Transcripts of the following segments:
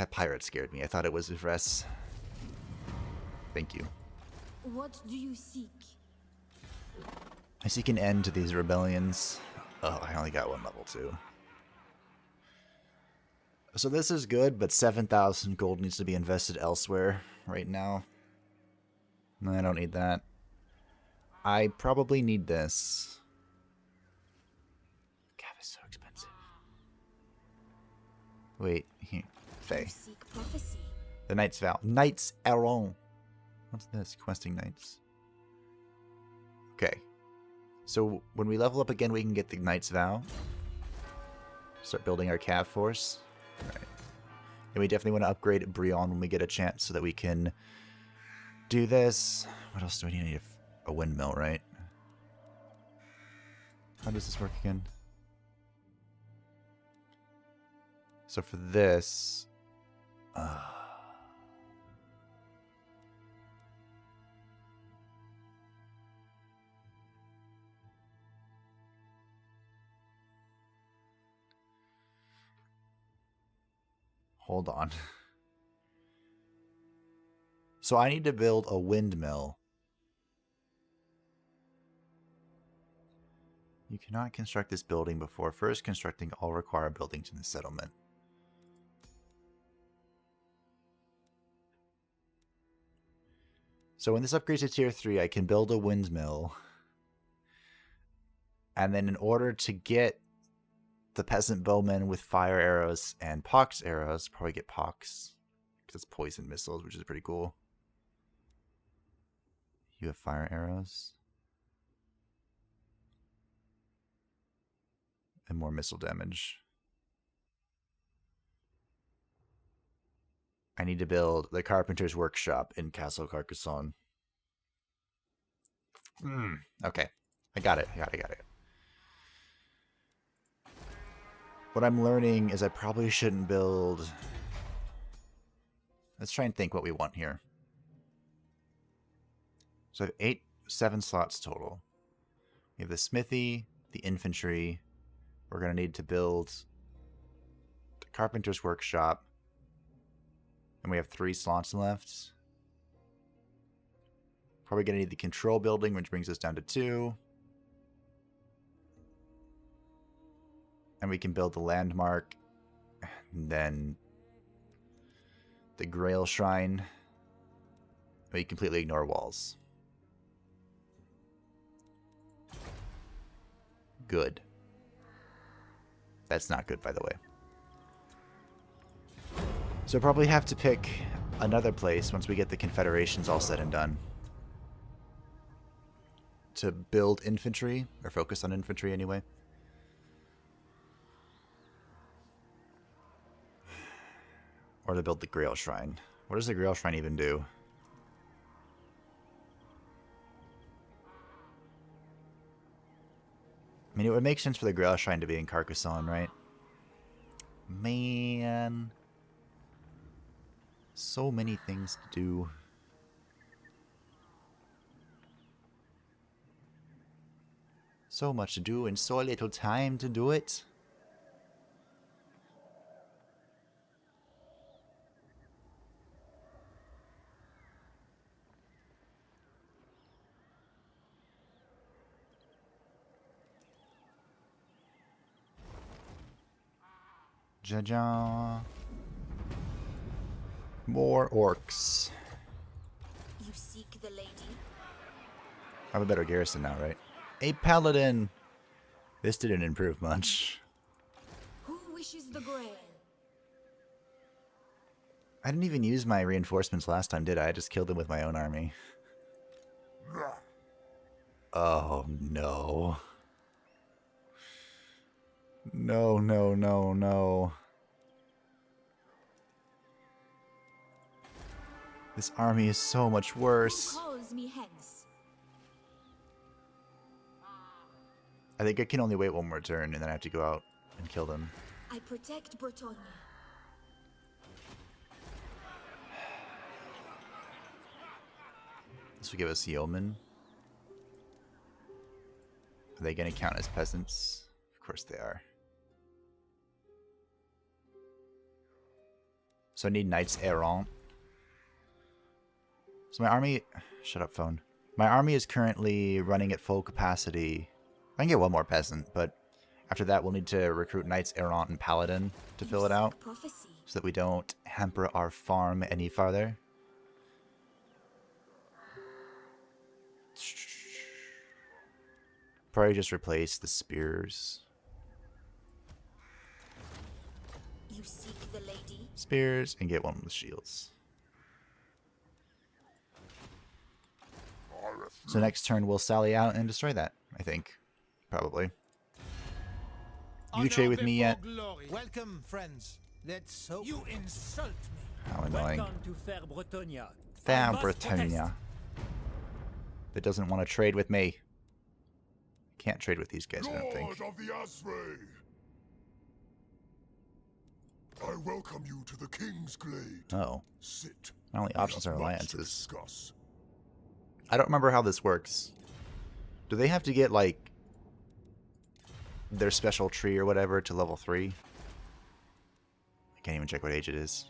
That pirate scared me. I thought it was Ivres. Thank you. What do you seek? I seek an end to these rebellions. Oh, I only got one level 2. So this is good, but 7,000 gold needs to be invested elsewhere right now. No, I don't need that. I probably need this. God, it's so expensive. Wait, here. Faye. You seek prophecy. The Knight's Vow. Knights Errant. What's this? Questing Knights. Okay. So when we level up again, we can get the Knight's Vow. Start building our cav force. Alright. And we definitely want to upgrade Brion when we get a chance so that we can do this. What else do we need? I need a windmill, right? How does this work again? So for this... Hold on. So I need to build a windmill. You cannot construct this building before first constructing all required buildings in the settlement. So when this upgrades to tier 3, I can build a windmill. And then in order to get the peasant bowmen with fire arrows and pox arrows, probably get pox, because it's poison missiles, which is pretty cool. You have fire arrows. And more missile damage. I need to build the carpenter's workshop in Castle Carcassone. Okay. I got it. What I'm learning is I probably shouldn't build... Let's try and think what we want here. So I have 7 slots total. We have the smithy, the infantry. We're going to need to build the carpenter's workshop. And we have 3 slots left. Probably going to need the control building, which brings us down to 2. And we can build the landmark. And then the Grail Shrine. We completely ignore walls. Good. That's not good, by the way. So probably have to pick another place once we get the confederations all said and done. To build infantry, or focus on infantry anyway. Or to build the Grail Shrine. What does the Grail Shrine even do? I mean, it would make sense for the Grail Shrine to be in Carcassone, right? Man. So many things to do. So much to do and so little time to do it. Ja-ja. More orcs. You seek the lady? I have a better garrison now, right? A paladin! This didn't improve much. Who wishes the grail? I didn't even use my reinforcements last time, did I? I just killed them with my own army. Oh, no. No, no, no, no. This army is so much worse. Who calls me hence? I think I can only wait one more turn and then I have to go out and kill them. I protect Bretonia. This will give us yeomen. Are they going to count as peasants? Of course they are. So I need knights errant. So my army... Shut up, phone. My army is currently running at full capacity. I can get one more peasant, but after that we'll need to recruit knights errant and paladin to fill it out, so that we don't hamper our farm any farther. Probably just replace the spears. You seek the lady? Spears, and get one with shields. So next turn we'll sally out and destroy that, I think. Probably. You trade with me yet? Welcome, friends. Let's hope. You insult me. How annoying. Welcome to Fair Bretonia. Fair Bretonia. That doesn't want to trade with me. Can't trade with these guys, I don't think. Lord of the Asray, I welcome you to the King's Glade. Oh. Sit. My only options are We have much to alliances. discuss. I don't remember how this works. Do they have to get, like, their special tree or whatever to level 3? I can't even check what age it is.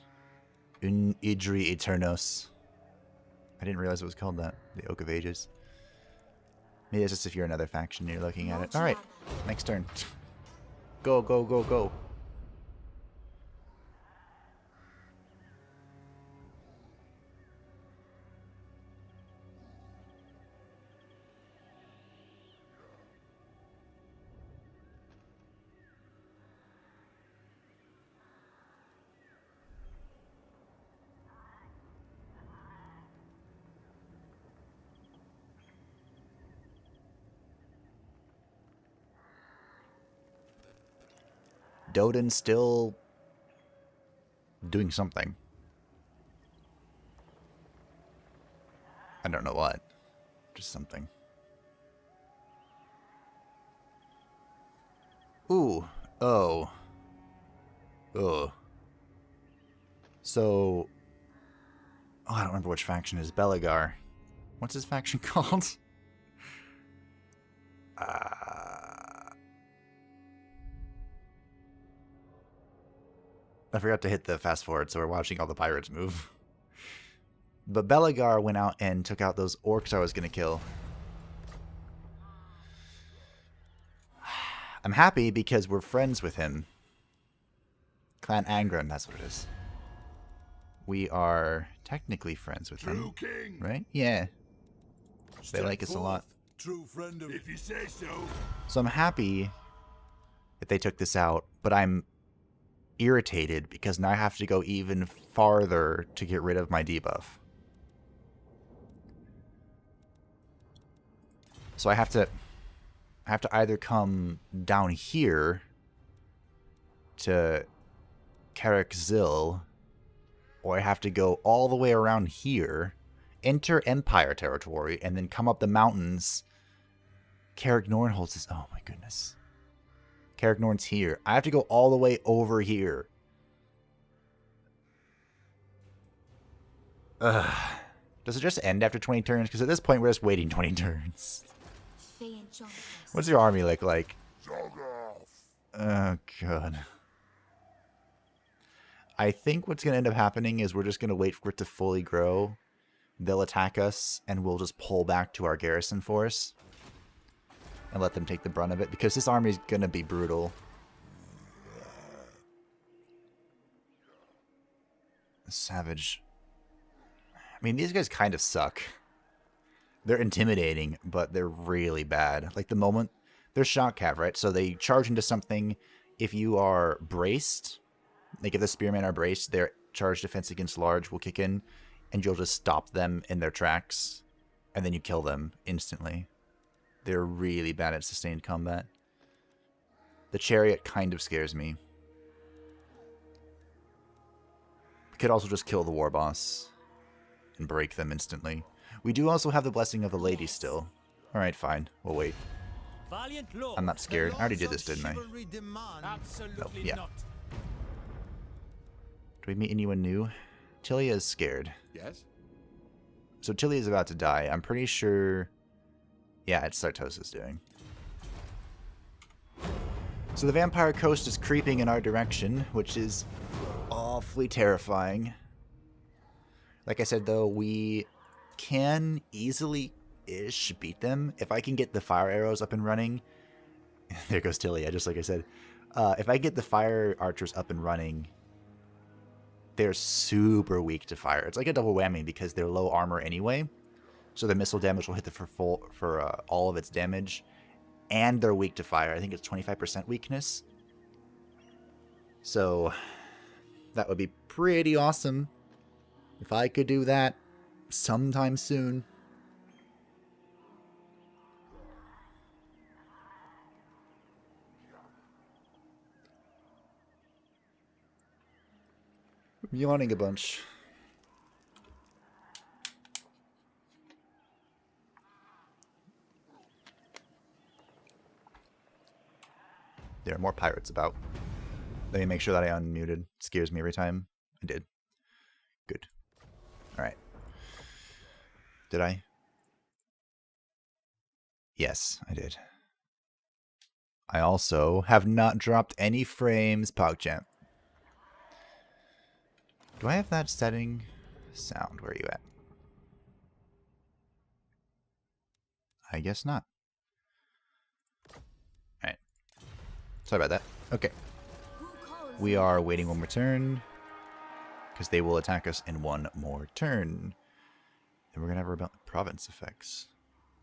Un Idri Eternos. I didn't realize it was called that. The Oak of Ages. Maybe it's just if you're another faction and you're looking at it. Alright, next turn. Go, go, go, go. Doden's still doing something. I don't know what. Just something. Ooh. Oh. Ugh. So... Oh, I don't remember which faction is Belagar. What's his faction called? I forgot to hit the fast forward, so we're watching all the pirates move. But Belagar went out and took out those orcs I was going to kill. I'm happy because we're friends with him. Clan Angron, that's what it is. We are technically friends with him. King. Right? Yeah. They Step like us a lot. True friend of... If you say so. So I'm happy that they took this out, but I'm irritated because now I have to go even farther to get rid of my debuff. So I have to either come down here to Carcassone, or I have to go all the way around here, enter Empire territory, and then come up the mountains. Carcassone holds this. Oh my goodness. Carcassone's here. I have to go all the way over here. Ugh. Does it just end after 20 turns? Because at this point, we're just waiting 20 turns. What's your army look like? Oh, God. I think what's going to end up happening is we're just going to wait for it to fully grow. They'll attack us, and we'll just pull back to our garrison force. And let them take the brunt of it, because this army is going to be brutal. Savage. I mean, these guys kind of suck. They're intimidating, but they're really bad. Like, the moment... They're shock cav, right? So they charge into something. If you are braced, like if the spearmen are braced, their charge defense against large will kick in, and you'll just stop them in their tracks, and then you kill them instantly. They're really bad at sustained combat. The chariot kind of scares me. We could also just kill the war boss and break them instantly. We do also have the blessing of the lady still. Alright, fine. We'll wait. I'm not scared. I already did this, didn't I? No, yeah. Do we meet anyone new? Tilia is scared. Yes? So Tilia is about to die. I'm pretty sure... Yeah, it's Sartosa's doing. So the Vampire Coast is creeping in our direction, which is awfully terrifying. Like I said, though, we can easily-ish beat them. If I can get the fire arrows up and running... There goes Tilia, just like I said. If I get the fire archers up and running, they're super weak to fire. It's like a double whammy because they're low armor anyway. So the missile damage will hit them for all of its damage. And they're weak to fire. I think it's 25% weakness. So that would be pretty awesome if I could do that sometime soon. I'm yawning a bunch. There are more pirates about. Let me make sure that I unmuted. It scares me every time. I did. Good. Alright. Did I? Yes, I did. I also have not dropped any frames, PogChamp. Do I have that setting? Sound, where are you at? I guess not. Alright. Sorry about that. Okay. We are waiting one more turn, because they will attack us in one more turn. And we're going to have our province effects.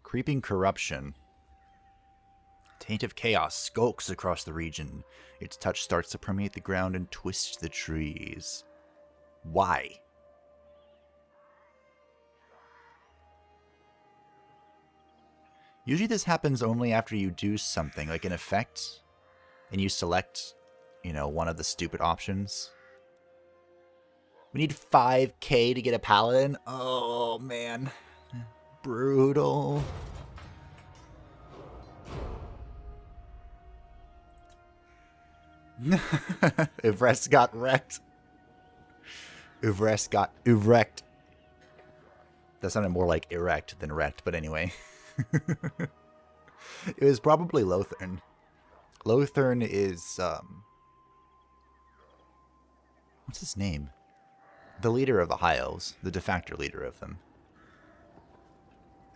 Creeping corruption. Taint of chaos skulks across the region. Its touch starts to permeate the ground and twist the trees. Why? Usually this happens only after you do something, like an effect, and you select, you know, one of the stupid options. We need 5k to get a paladin? Oh, man. Brutal. Ivres got wrecked. Ivres got wrecked. That sounded more like erect than wrecked, but anyway. It was probably Lothern. Lothern is, what's his name? The leader of the High Elves. The de facto leader of them.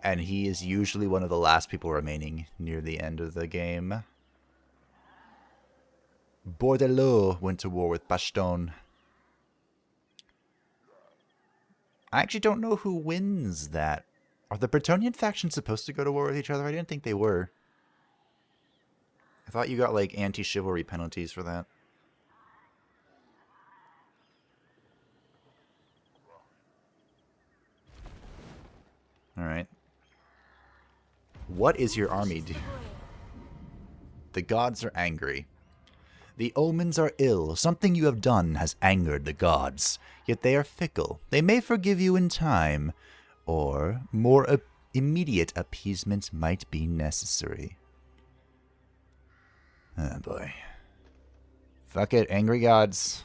And he is usually one of the last people remaining near the end of the game. Bordelot went to war with Baston. I actually don't know who wins that. Are the Bretonnian factions supposed to go to war with each other? I didn't think they were. I thought you got, like, anti-chivalry penalties for that. Alright. What is your army do? The gods are angry. The omens are ill. Something you have done has angered the gods. Yet they are fickle. They may forgive you in time, or more immediate appeasement might be necessary. Oh boy. Fuck it, angry gods.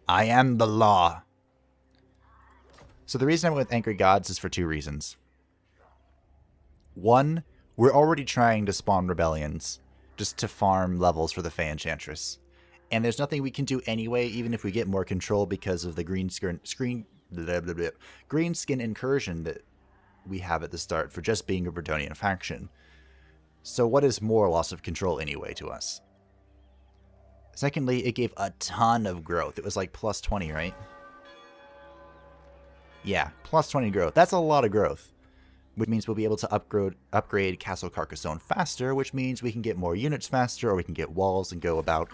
I am the law. So the reason I went with angry gods is for two reasons. One, we're already trying to spawn rebellions just to farm levels for the Fey Enchantress. And there's nothing we can do anyway, even if we get more control because of the green skin incursion that we have at the start for just being a Bretonnian faction. So what is more loss of control anyway to us? Secondly, it gave a ton of growth. It was like plus 20, right? Yeah, plus 20 growth. That's a lot of growth. Which means we'll be able to upgrade Castle Carcassone faster, which means we can get more units faster, or we can get walls and go about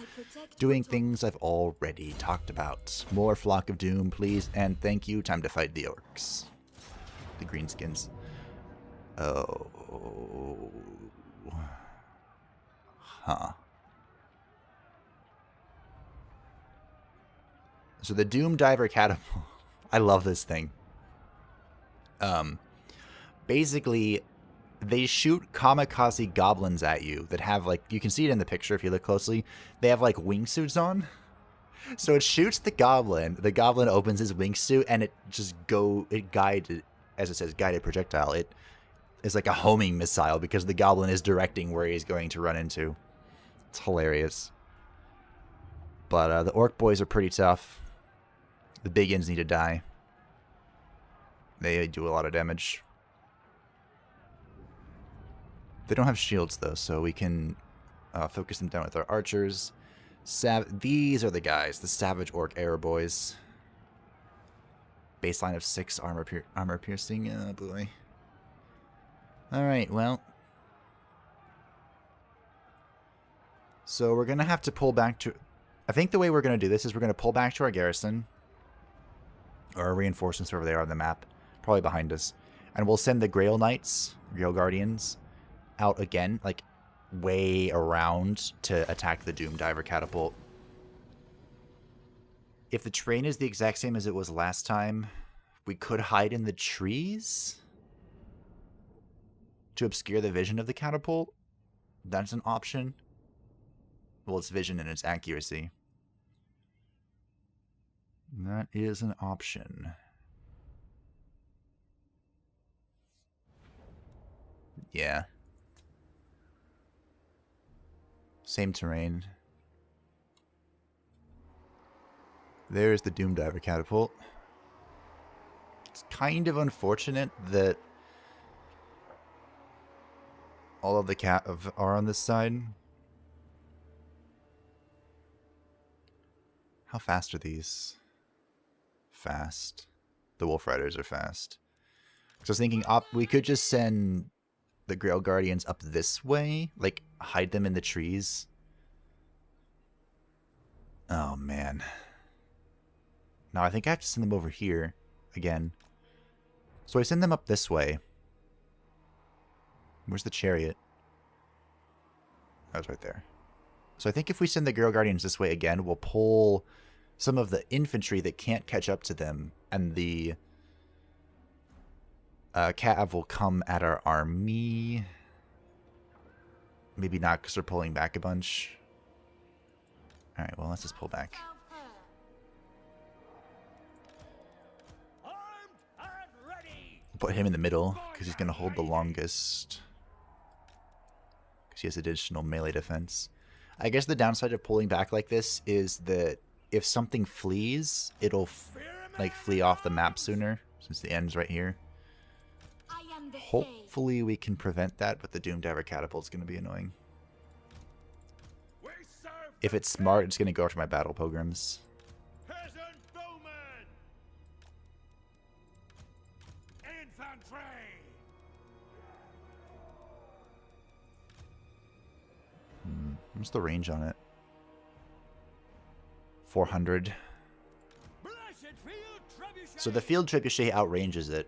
doing things I've already talked about. More Flock of Doom, please, and thank you. Time to fight the orcs. The greenskins. Oh. Huh. So the Doom Diver Catapult. I love this thing. Basically, they shoot kamikaze goblins at you that have, like, you can see it in the picture if you look closely. They have, like, wingsuits on. So it shoots the goblin opens his wingsuit, and it just guided, as it says, guided projectile. It is like a homing missile because the goblin is directing where he's going to run into. It's hilarious. But the orc boys are pretty tough. The biggins need to die. They do a lot of damage. They don't have shields though, so we can focus them down with our archers. These are the guys, the savage orc arrow boys. Baseline of 6 armor piercing. Oh boy. Alright, well. So we're going to have to pull back to... I think the way we're going to do this is we're going to pull back to our garrison. Or our reinforcements, wherever they are on the map. Probably behind us. And we'll send the Grail Knights, Grail Guardians, out again, like way around to attack the Doom Diver catapult. If the terrain is the exact same as it was last time, we could hide in the trees to obscure the vision of the catapult. That's an option. Well, it's vision and its accuracy. That is an option. Yeah. Same terrain. There's the Doom Diver catapult. It's kind of unfortunate that all of the cav are on this side. How fast are these? Fast. The Wolf Riders are fast. So I was thinking we could just send the Grail Guardians up this way, like hide them in the trees. Oh man. No, I think I have to send them over here again. So I send them up this way. Where's the chariot? That was right there. So I think if we send the Grail Guardians this way again, we'll pull some of the infantry that can't catch up to them, and the Cav will come at our army. Maybe not, because they're pulling back a bunch. Alright, well, let's just pull back. Put him in the middle, because he's going to hold the longest. Because he has additional melee defense. I guess the downside of pulling back like this is that if something flees, it'll like flee off the map sooner, since the end's right here. Hopefully we can prevent that, but the Doom Diver catapult's going to be annoying. If it's smart, it's going to go after my battle pilgrims. What's the range on it? 400. So the field trebuchet outranges it.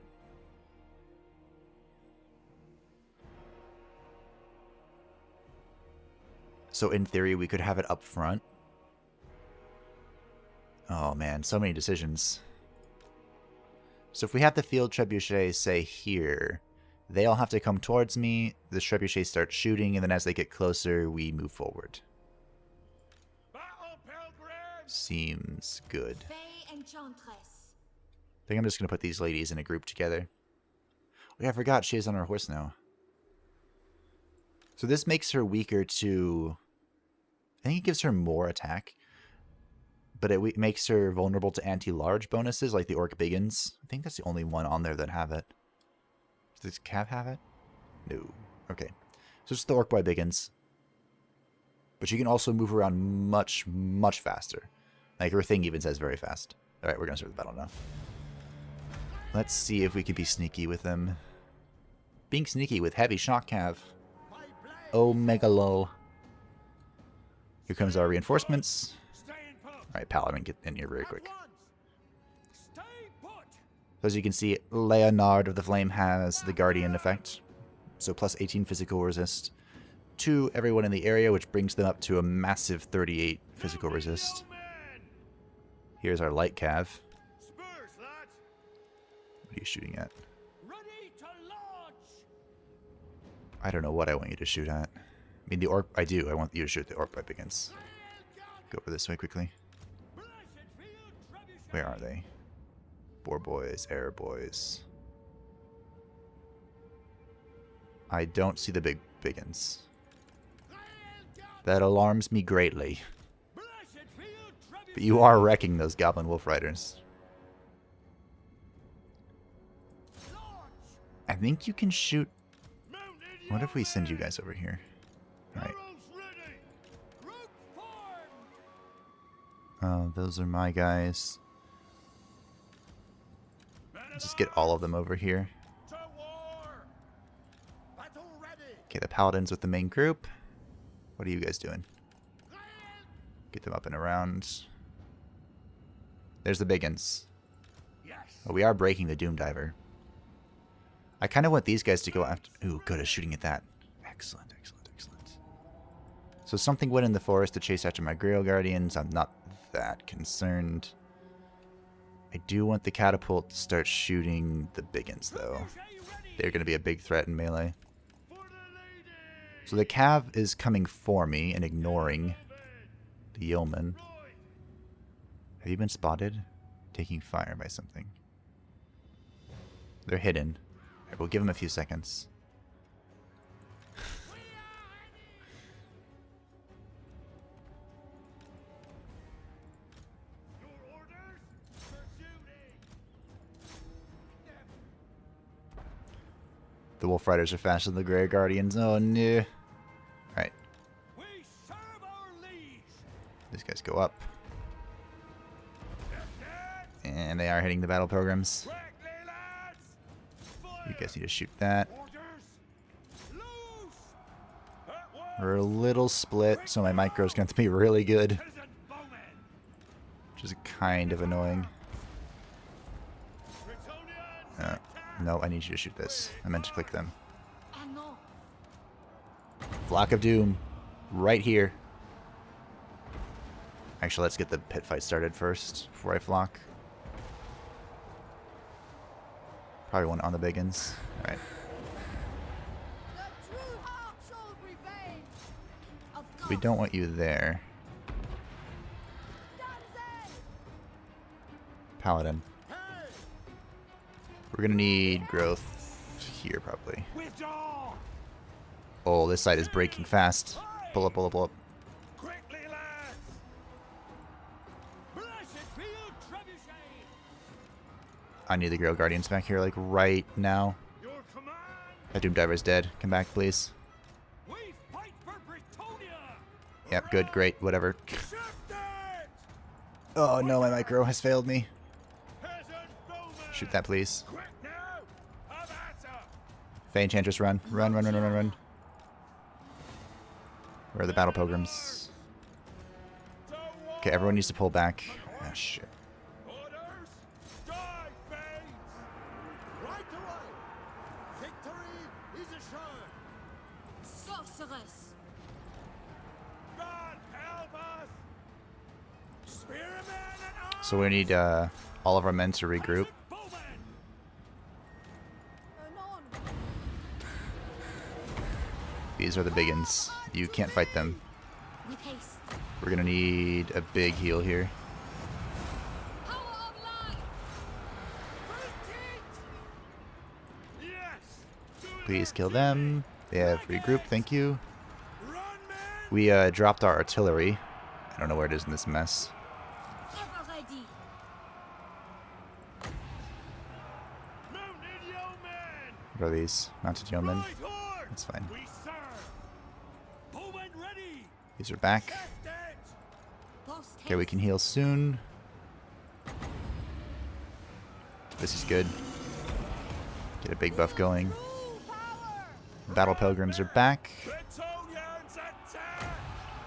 So in theory, we could have it up front. Oh man, so many decisions. So if we have the field trebuchet, say here, they all have to come towards me, the trebuchet starts shooting, and then as they get closer, we move forward. Seems good. I think I'm just going to put these ladies in a group together. Oh yeah, I forgot she is on her horse now. So this makes her weaker to... I think it gives her more attack. But it makes her vulnerable to anti-large bonuses, like the Orc Biggins. I think that's the only one on there that have it. Does Cav have it? No. Okay. So it's the Orc Boy Biggins. But she can also move around much, much faster. Like her thing even says very fast. Alright, we're going to start the battle now. Let's see if we can be sneaky with them. Being sneaky with heavy shock cav. Oh, mega lol. Here comes our reinforcements. Alright, Paladin, get in here very quick. So as you can see, Leonard of the Flame has the Guardian effect. So plus 18 physical resist to everyone in the area, which brings them up to a massive 38 physical resist. Here's our light cav. What are you shooting at? I don't know what I want you to shoot at. I mean, the orc, I do. I want you to shoot the orc by Biggins. Go over this way quickly. Where are they? Boar boys, air boys. I don't see the big Biggins. That alarms me greatly. But you are wrecking those Goblin Wolf Riders. I think you can shoot... What if we send you guys over here? Alright. Oh, those are my guys. Just get all of them over here. Okay, the Paladins with the main group. What are you guys doing? Get them up and around. There's the biggins. Oh, we are breaking the Doom Diver. I kind of want these guys to go after... Ooh, good at shooting at that. Excellent, excellent, excellent. So something went in the forest to chase after my Grail Guardians. I'm not that concerned. I do want the catapult to start shooting the biggins, though. They're going to be a big threat in melee. So the Cav is coming for me and ignoring the Yeoman. Have you been spotted? Taking fire by something. They're hidden. Right, we'll give them a few seconds. The Wolf Riders are faster than the Grey Guardians. Oh no. Alright. These guys go up. And they are hitting the battle programs. You guys need to shoot that. We're a little split, so my micro's going to be really good. Which is kind of annoying. No, I need you to shoot this. I meant to click them. Flock of Doom. Right here. Actually, let's get the pit fight started first before I flock. Probably one on the biggins. Alright. We don't want you there. Paladin. We're gonna need growth here, probably. Oh, this side is breaking fast. Pull up, pull up, pull up. I need the Grail Guardians back here, like, right now. That Doom Diver's dead. Come back, please. Yep, good, great, whatever. Oh no, my micro has failed me. Shoot that, please. Fey Enchantress, run. Run, run, run, run, run, run. Where are the battle pilgrims? Okay, everyone needs to pull back. Ah, shit. So we need all of our men to regroup. These are the biggins. You can't fight them. We're gonna need a big heal here. Please kill them. They have regroup, thank you. We dropped our artillery. I don't know where it is in this mess. What are these? Mounted yeomen? That's fine. These are back. Okay, we can heal soon. This is good. Get a big buff going. Battle Pilgrims are back.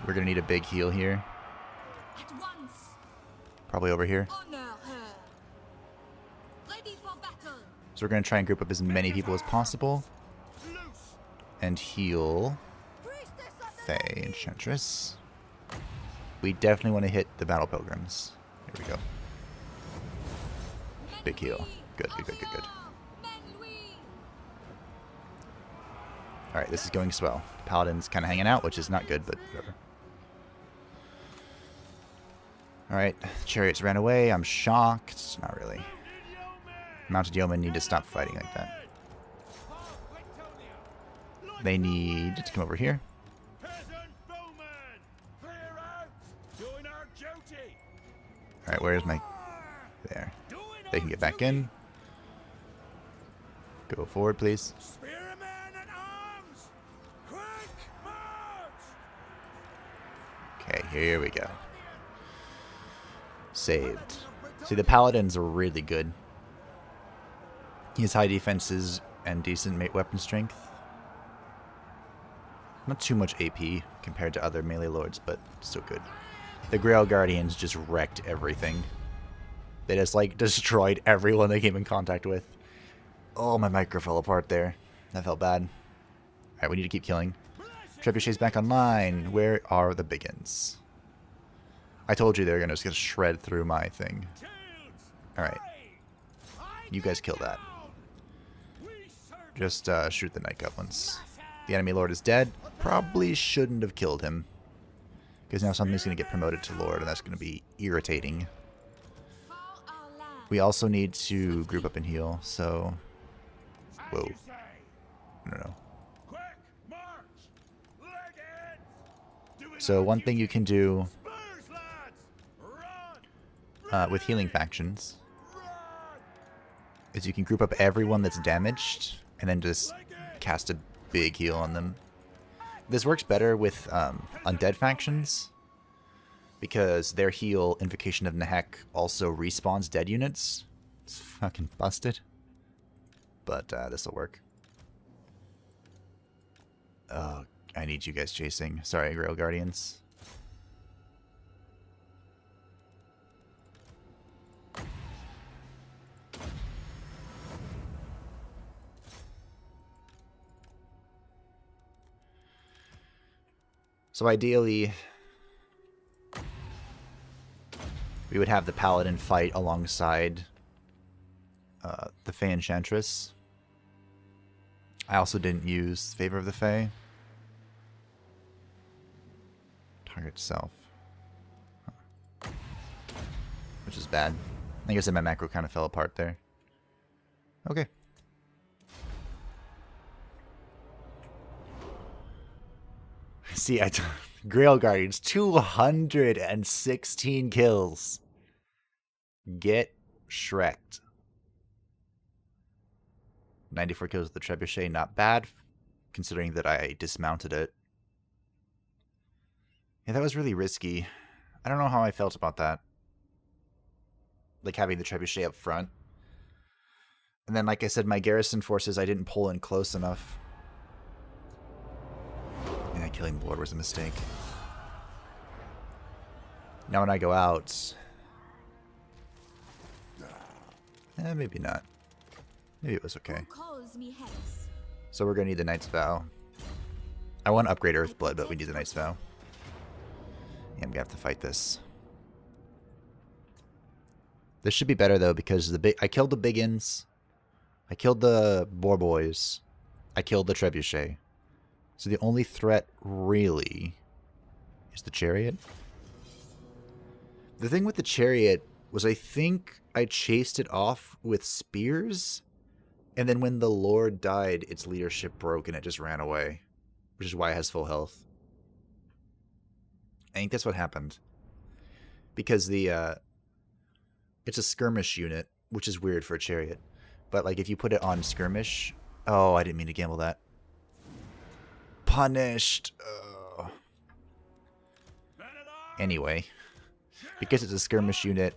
We're gonna need a big heal here. Probably over here. So we're going to try and group up as many people as possible. And heal Fey Enchantress. We definitely want to hit the Battle Pilgrims. Here we go. Big heal. Good, good, good, good, good. Alright, this is going swell. Paladin's kind of hanging out, which is not good, but whatever. Alright, chariots ran away. I'm shocked. Not really. Mounted yeomen need to stop fighting like that. They need to come over here. Alright, where's my... There. They can get back in. Go forward, please. Spearmen at arms! Quick march! Okay, here we go. Saved. See, the paladins are really good. He has high defenses and decent weapon strength. Not too much AP compared to other melee lords, but still good. The Grail Guardians just wrecked everything. They just, like, destroyed everyone they came in contact with. Oh, my micro fell apart there. That felt bad. Alright, we need to keep killing. Trebuchet's back online. Where are the biggins? I told you they were going to just shred through my thing. Alright. You guys kill that. Just shoot the Night Goblins. The enemy lord is dead. Probably shouldn't have killed him. Because now something's going to get promoted to lord, and that's going to be irritating. We also need to group up and heal, so... Whoa. No. So one thing you can do with healing factions is you can group up everyone that's damaged and then just cast a big heal on them. This works better with undead factions because their heal, Invocation of Nehek, also respawns dead units. It's fucking busted. But this will work. Oh, I need you guys chasing. Sorry, Grail Guardians. So ideally, we would have the Paladin fight alongside the Fey Enchantress. I also didn't use Favor of the Fey. Target self. Huh. Which is bad. I guess my macro kind of fell apart there. Okay. See, Grail Guardians, 216 kills. Get Shrek'd. 94 kills with the Trebuchet, not bad, considering that I dismounted it. Yeah, that was really risky. I don't know how I felt about that. Like, having the Trebuchet up front. And then, like I said, my garrison forces, I didn't pull in close enough. Yeah, killing the Lord was a mistake. Now when I go out... maybe not. Maybe it was okay. So we're going to need the Knight's Vow. I want to upgrade Earthblood, but we need the Knight's Vow. Yeah, I'm going to have to fight this. This should be better, though, because I killed the Biggins. I killed the Boar Boys. I killed the Trebuchet. So the only threat, really, is the Chariot. The thing with the Chariot was I think I chased it off with spears, and then when the Lord died, its leadership broke and it just ran away, which is why it has full health. I think that's what happened. Because it's a skirmish unit, which is weird for a Chariot. But like if you put it on skirmish... Oh, I didn't mean to gamble that. Punished. Anyway, because it's a skirmish unit,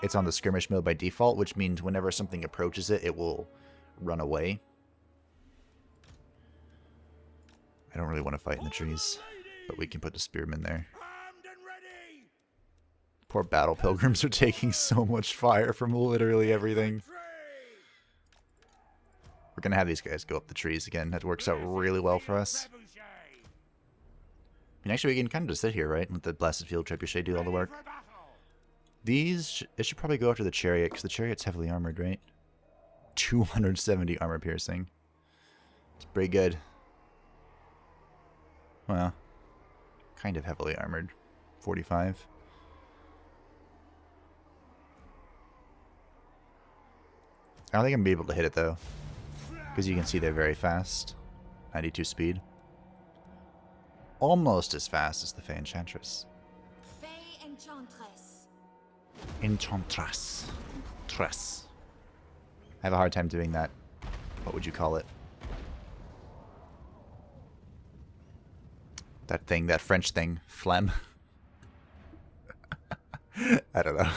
it's on the skirmish mode by default, which means whenever something approaches it, it will run away. I don't really want to fight in the trees, but we can put the spearmen there. Poor battle pilgrims are taking so much fire from literally everything. We're going to have these guys go up the trees again. That works out really well for us. I mean, actually, we can kind of just sit here, right? Let the Blasted Field Trebuchet do all the work. These, it should probably go after the Chariot, because the Chariot's heavily armored, right? 270 armor piercing. It's pretty good. Well, kind of heavily armored. 45. I don't think I'm going to be able to hit it, though. Because you can see they're very fast. 92 speed. Almost as fast as the Fey Enchantress. Fey Enchantress. Enchantress. Tress. I have a hard time doing that. What would you call it? That thing, that French thing. Phlegm. I don't know.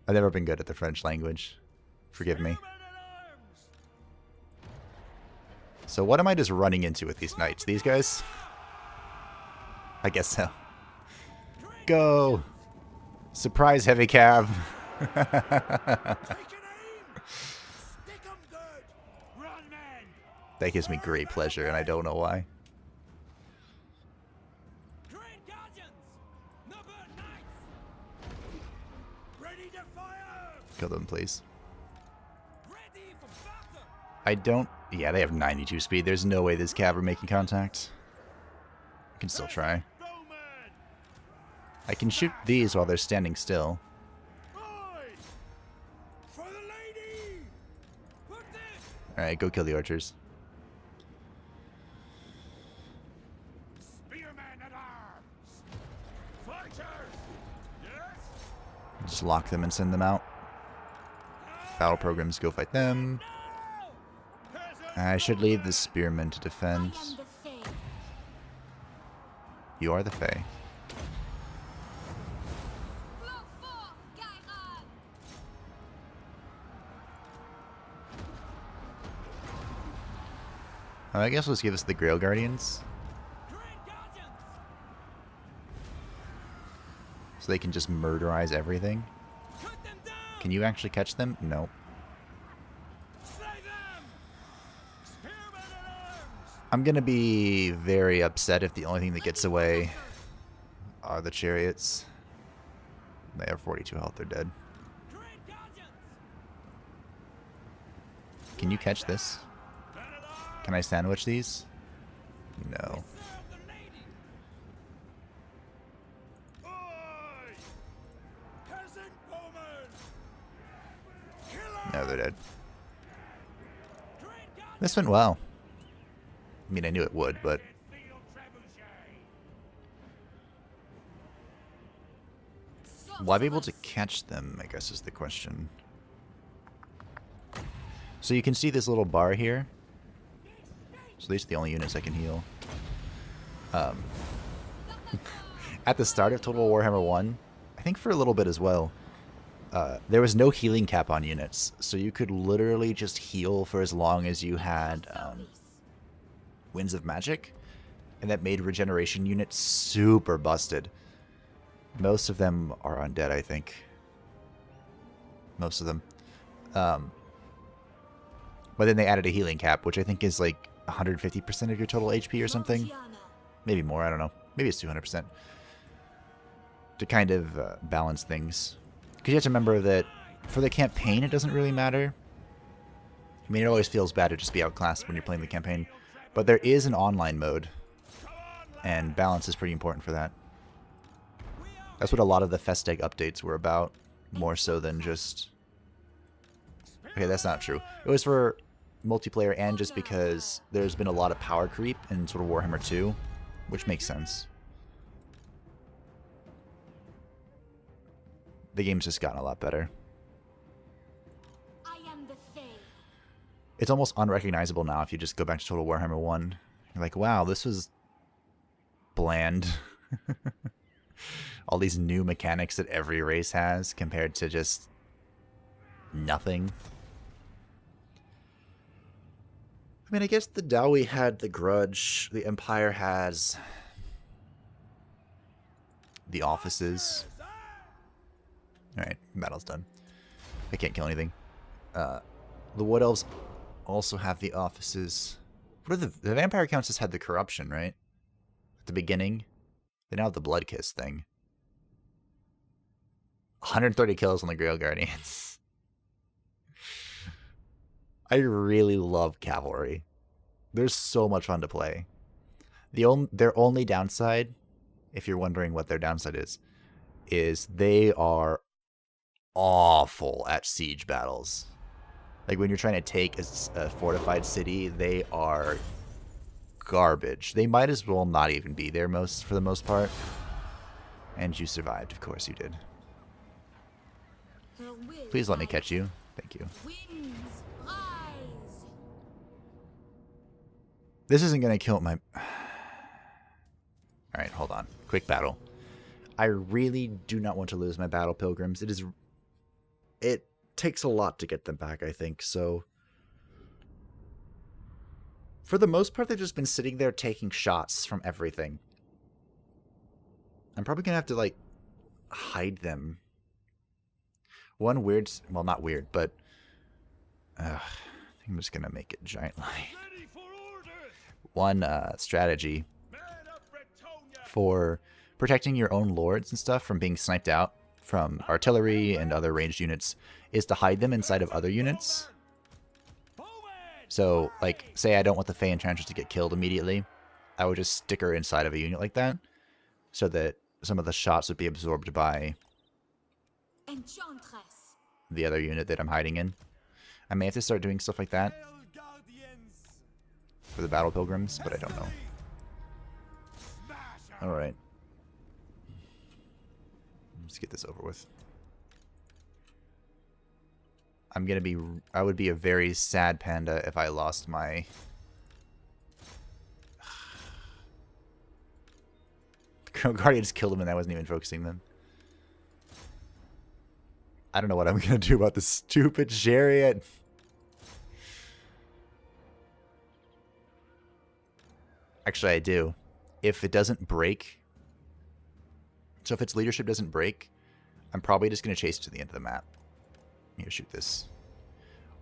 I've never been good at the French language. Forgive me. So what am I just running into with these knights? These guys? I guess so. Go! Surprise, heavy cav. That gives me great pleasure, and I don't know why. Kill them, please. I don't... Yeah, they have 92 speed. There's no way this cav are making contact. I can still try. I can shoot these while they're standing still. Alright, go kill the archers. Just lock them and send them out. Battle programs, go fight them. I should leave the spearmen to defend. You are the Fae. I guess let's give us the Grail Guardians. So they can just murderize everything. Can you actually catch them? No. I'm gonna be very upset if the only thing that gets away are the chariots. They have 42 health, they're dead. Can you catch this? Can I sandwich these? No. No, they're dead. This went well. I mean, I knew it would, but... Will I be able to catch them, I guess is the question. So you can see this little bar here. So these are the only units I can heal. At the start of Total Warhammer 1, I think for a little bit as well, there was no healing cap on units. So you could literally just heal for as long as you had Winds of Magic. And that made regeneration units super busted. Most of them are undead, I think. Most of them. But then they added a healing cap, which I think is like 150% of your total HP or something. Maybe more, I don't know. Maybe it's 200%. To kind of balance things. Because you have to remember that for the campaign, it doesn't really matter. I mean, it always feels bad to just be outclassed when you're playing the campaign. But there is an online mode. And balance is pretty important for that. That's what a lot of the Festag updates were about. More so than just... Okay, that's not true. It was for multiplayer and just because there's been a lot of power creep in sort of Warhammer 2. Which makes sense. The game's just gotten a lot better. It's almost unrecognizable now if you just go back to Total Warhammer 1. You're like, wow, this was bland. All these new mechanics that every race has compared to just nothing. I mean, I guess the Dowie had the Grudge. The Empire has the offices. Alright, battle's done. I can't kill anything. The Wood Elves also have the offices. What are the Vampire Councils had the corruption, right? At the beginning. They now have the Blood Kiss thing. 130 kills on the Grail Guardians. I really love Cavalry. They're so much fun to play. Their only downside, if you're wondering what their downside is they are awful at siege battles. Like when you're trying to take a fortified city, they are garbage. They might as well not even be there for the most part. And you survived. Of course you did. Her will Please let me rise. catch you. Thank you. Winds rise. This isn't going to kill my... Alright, hold on. Quick battle. I really do not want to lose my battle pilgrims. It takes a lot to get them back, I think, so... For the most part, they've just been sitting there taking shots from everything. I'm probably going to have to, like, hide them. One weird... Well, not weird, but... I think I'm just going to make it giant light. One strategy for protecting your own lords and stuff from being sniped out from artillery and other ranged units is to hide them inside of other units. So, like, say I don't want the Fey Enchantress to get killed immediately, I would just stick her inside of a unit like that, so that some of the shots would be absorbed by Enchantress. the other unit that I'm hiding in. I may have to start doing stuff like that for the Battle Pilgrims, but I don't know. Alright. Let's get this over with. I would be a very sad panda if I lost my... Guardians killed him and I wasn't even focusing them. I don't know what I'm going to do about this stupid chariot. Actually, I do. If it doesn't break... So if its leadership doesn't break, I'm probably just going to chase it to the end of the map. Here, shoot this.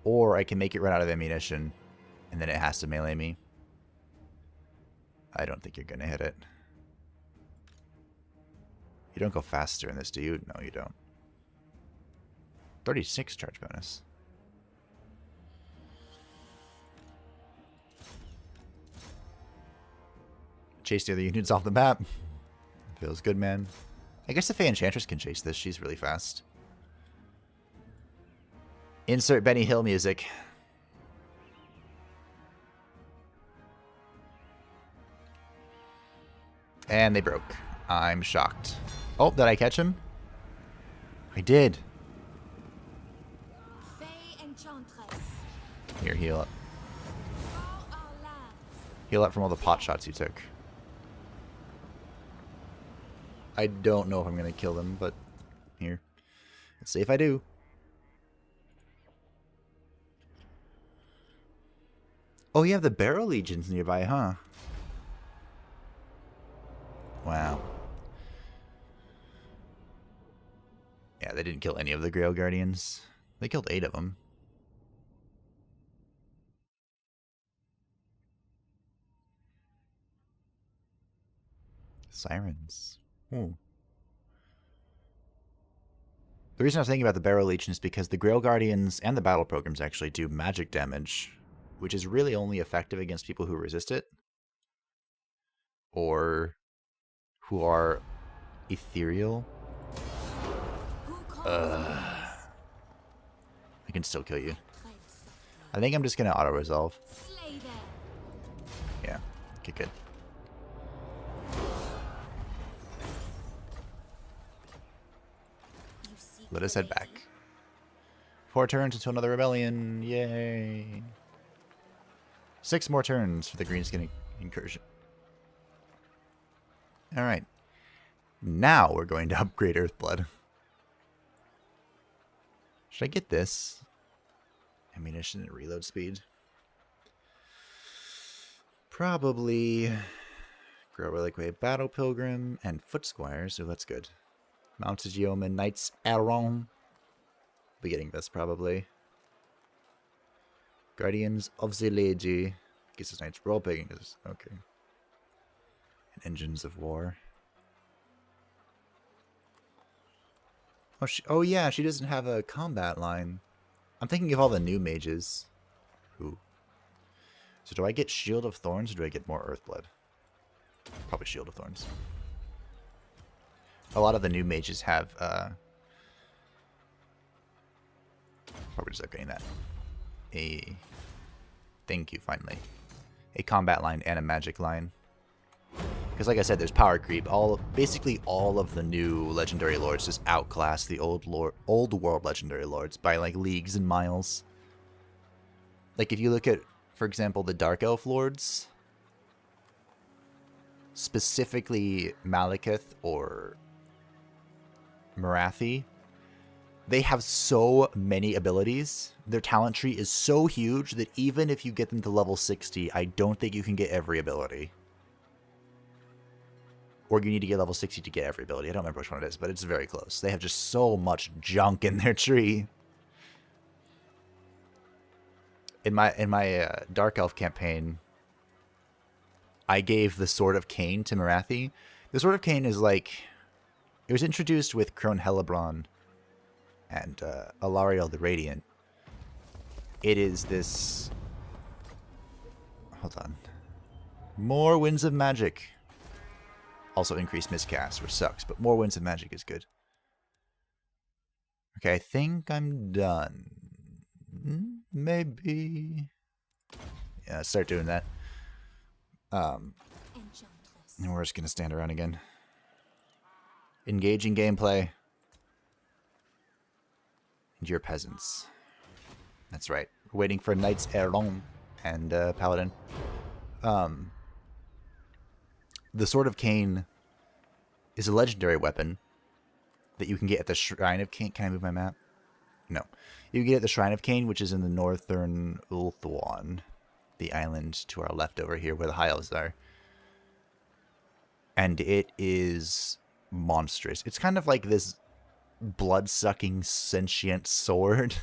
Or I can make it run out of ammunition, and then it has to melee me. I don't think you're going to hit it. You don't go faster in this, do you? No, you don't. 36 charge bonus. Chase the other units off the map. Feels good, man. I guess the Fey Enchantress can chase this. She's really fast. Insert Benny Hill music. And they broke. I'm shocked. Oh, did I catch him? I did. Fey Enchantress. Here, heal up. For our lands. Heal up from all the pot shots you took. I don't know if I'm going to kill them, but here. Let's see if I do. Oh, you have the Barrow Legions nearby, huh? Wow. Yeah, they didn't kill any of the Grail Guardians. They killed 8 of them. Sirens. Ooh. The reason I was thinking about the Barrow Legion is because the Grail Guardians and the Battle Programs actually do magic damage, which is really only effective against people who resist it. Or who are ethereal. I can still kill you. I think I'm just going to auto-resolve. Slay them. Yeah, okay, good. You seek Let us the head back. lady? 4 turns until another rebellion. Yay. 6 more turns for the Greenskin incursion. Alright. Now we're going to upgrade Earthblood. Should I get this? Ammunition and reload speed. Probably. Grow Reliquary Battle Pilgrim and Foot Squire, so that's good. Mounted Yeoman, Knights Errant. Be getting this probably. Guardians of the Lady. Guess it's Knights Role Picking. Okay. And Engines of War. Oh yeah, she doesn't have a combat line. I'm thinking of all the new mages. Ooh. So do I get Shield of Thorns or do I get more Earthblood? Probably Shield of Thorns. A lot of the new mages have, probably just upgrading that. Thank you, finally. A combat line and a magic line. Because like I said, there's power creep. Basically all of the new legendary lords just outclass the old world legendary lords by like leagues and miles. Like if you look at, for example, the Dark Elf lords, specifically Malekith or Marathi, they have so many abilities. Their talent tree is so huge that even if you get them to level 60, I don't think you can get every ability. Or you need to get level 60 to get every ability. I don't remember which one it is, but it's very close. They have just so much junk in their tree. In my Dark Elf campaign, I gave the Sword of Cain to Marathi. The Sword of Cain is like... It was introduced with Crone Hellebron and Alariel the Radiant. It is this... Hold on. More Winds of Magic. Also increased miscast, which sucks, but more Winds of Magic is good. Okay, I think I'm done. Maybe. Yeah, let's start doing that. And we're just gonna stand around again. Engaging gameplay. And your peasants. That's right. We're waiting for Knights Errant and Paladin. The Sword of Cain is a legendary weapon that you can get at the Shrine of Cain. Can I move my map? No. You can get at the Shrine of Cain, which is in the northern Ulthuan, the island to our left over here where the High Elves are. And it is monstrous. It's kind of like this blood-sucking sentient sword.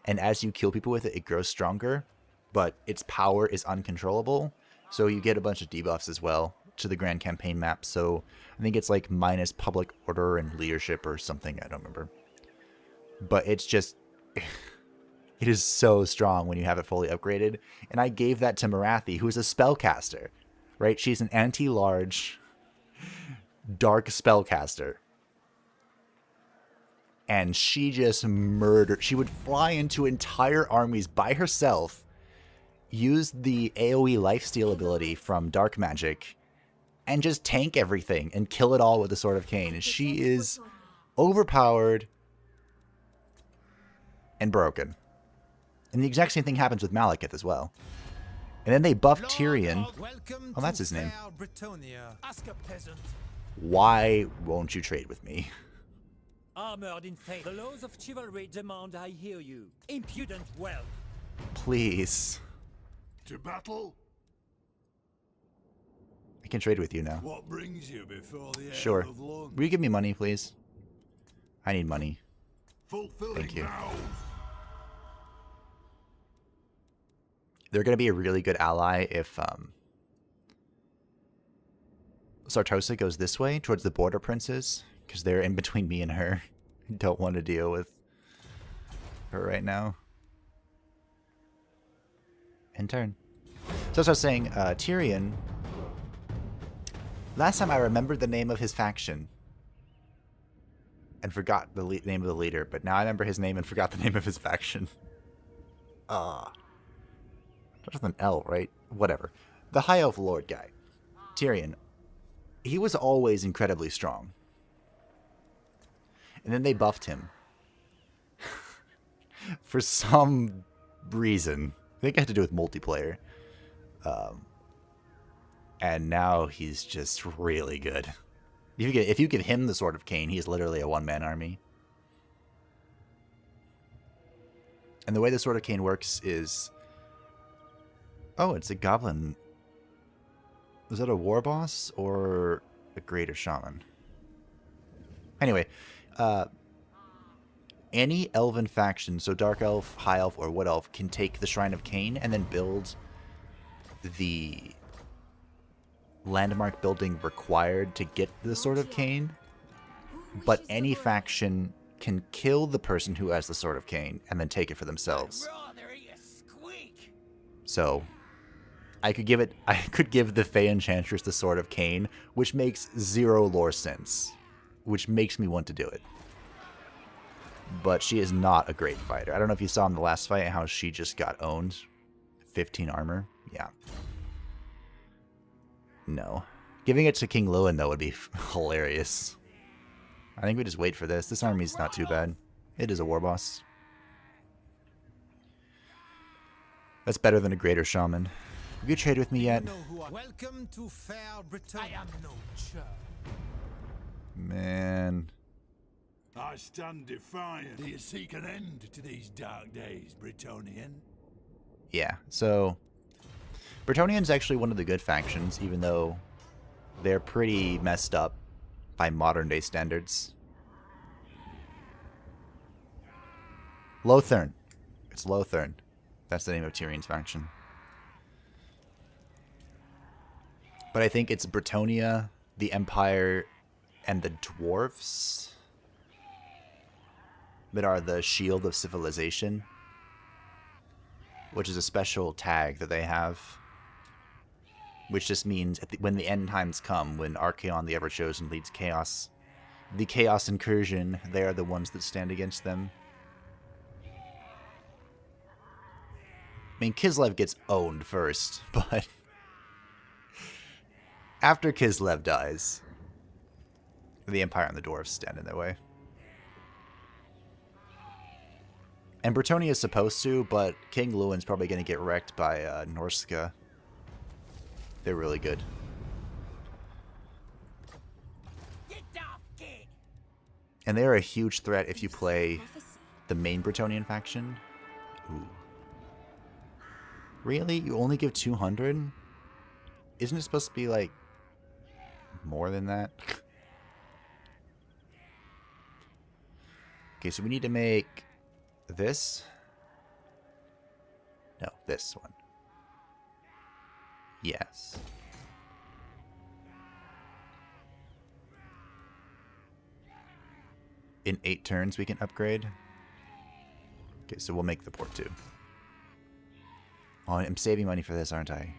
And as you kill people with it, it grows stronger. But its power is uncontrollable. So you get a bunch of debuffs as well to the Grand Campaign map. So I think it's like minus public order and leadership or something. I don't remember. But it's just... it is so strong when you have it fully upgraded. And I gave that to Marathi, who's a spellcaster. Right? She's an anti-large dark spellcaster. And she just murdered... She would fly into entire armies by herself, use the AoE lifesteal ability from dark magic, and just tank everything and kill it all with the Sword of Cain. And she is overpowered and broken. And the exact same thing happens with Malekith as well. And then they buff Tyrion. Oh, that's his name. Why won't you trade with me? Armored in faith. The laws of chivalry demand I hear you. Impudent whelp. Please. To battle? I can trade with you now. What brings you before the Sure. end of long? Will you give me money, please? I need money. Fulfilling Thank you. vows. They're going to be a really good ally if Sartosa goes this way towards the border princes, because they're in between me and her. Don't want to deal with her right now. End turn. So as I was saying, Tyrion, last time I remembered the name of his faction and forgot the name of the leader, but now I remember his name and forgot the name of his faction. Just an L, right? Whatever. The High Elf Lord guy, Tyrion, he was always incredibly strong. And then they buffed him. For some reason. I think it had to do with multiplayer. And now he's just really good. If you give him the Sword of Cain, he's literally a one-man army. And the way the Sword of Cain works is... Oh, it's a goblin. Was that a war boss or a greater shaman? Anyway, any elven faction, so Dark Elf, High Elf, or Wood Elf, can take the Shrine of Cain and then build the landmark building required to get the Sword of Cain. But any faction can kill the person who has the Sword of Cain and then take it for themselves. So I could give the Fey Enchantress the Sword of Cain, which makes zero lore sense, which makes me want to do it. But she is not a great fighter. I don't know if you saw in the last fight how she just got owned. 15 armor. Yeah. No. Giving it to King Lewin, though, would be hilarious. I think we just wait for this. This army's not too bad. It is a war boss. That's better than a greater shaman. Have you traded with me yet? Welcome to fair Britain. I am no churl. Man. I stand defiant. Do you seek an end to these dark days, Bretonian? Yeah, so Bretonian's actually one of the good factions, even though they're pretty messed up by modern day standards. Lothern. It's Lothern. That's the name of Tyrion's faction. But I think it's Bretonia, the Empire, and the Dwarves that are the shield of civilization, which is a special tag that they have, which just means when the end times come, when Archaon the Everchosen leads chaos, the chaos incursion, they are the ones that stand against them. I mean, Kislev gets owned first, but after Kislev dies, the Empire and the Dwarves stand in their way. And Bretonia is supposed to, but King Lewin's probably going to get wrecked by Norska. They're really good. And they're a huge threat if you play the main Bretonian faction. Ooh. Really? You only give 200? Isn't it supposed to be, like, more than that? Okay, so we need to make this. No, this one. Yes. In 8 turns we can upgrade. Okay, so we'll make the port too. Oh, I'm saving money for this, aren't I?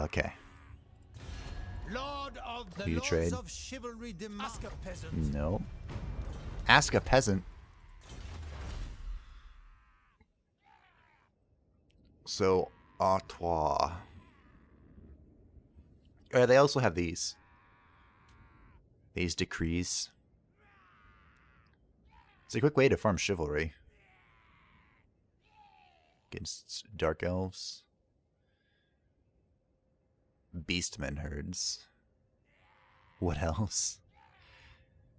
Okay. Lord of the Will you Lords trade? of Chivalry Ask a peasant. No. Ask a peasant. So, Artois. They also have these. These decrees. It's a quick way to farm chivalry. Against dark elves. Beastmen herds. What else?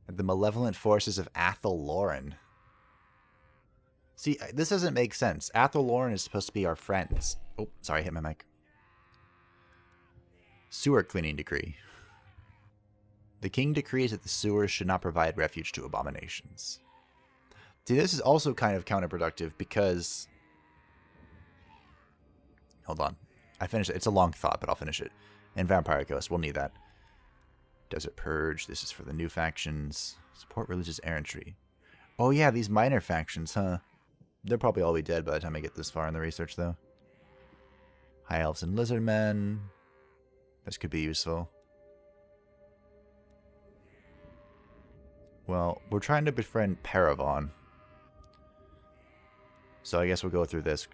The malevolent forces of Athel Lauren. See, this doesn't make sense. Athel Lauren is supposed to be our friends. Oh, sorry, I hit my mic. Sewer cleaning decree. The king decrees that the sewers should not provide refuge to abominations. See, this is also kind of counterproductive because... Hold on. I finished it. It's a long thought, but I'll finish it. And Vampire Ghost, we'll need that. Desert Purge, this is for the new factions. Support religious errantry. Oh yeah, these minor factions, huh? They'll probably all be dead by the time I get this far in the research, though. High Elves and Lizardmen. This could be useful. Well, we're trying to befriend Paravon. So I guess we'll go through this.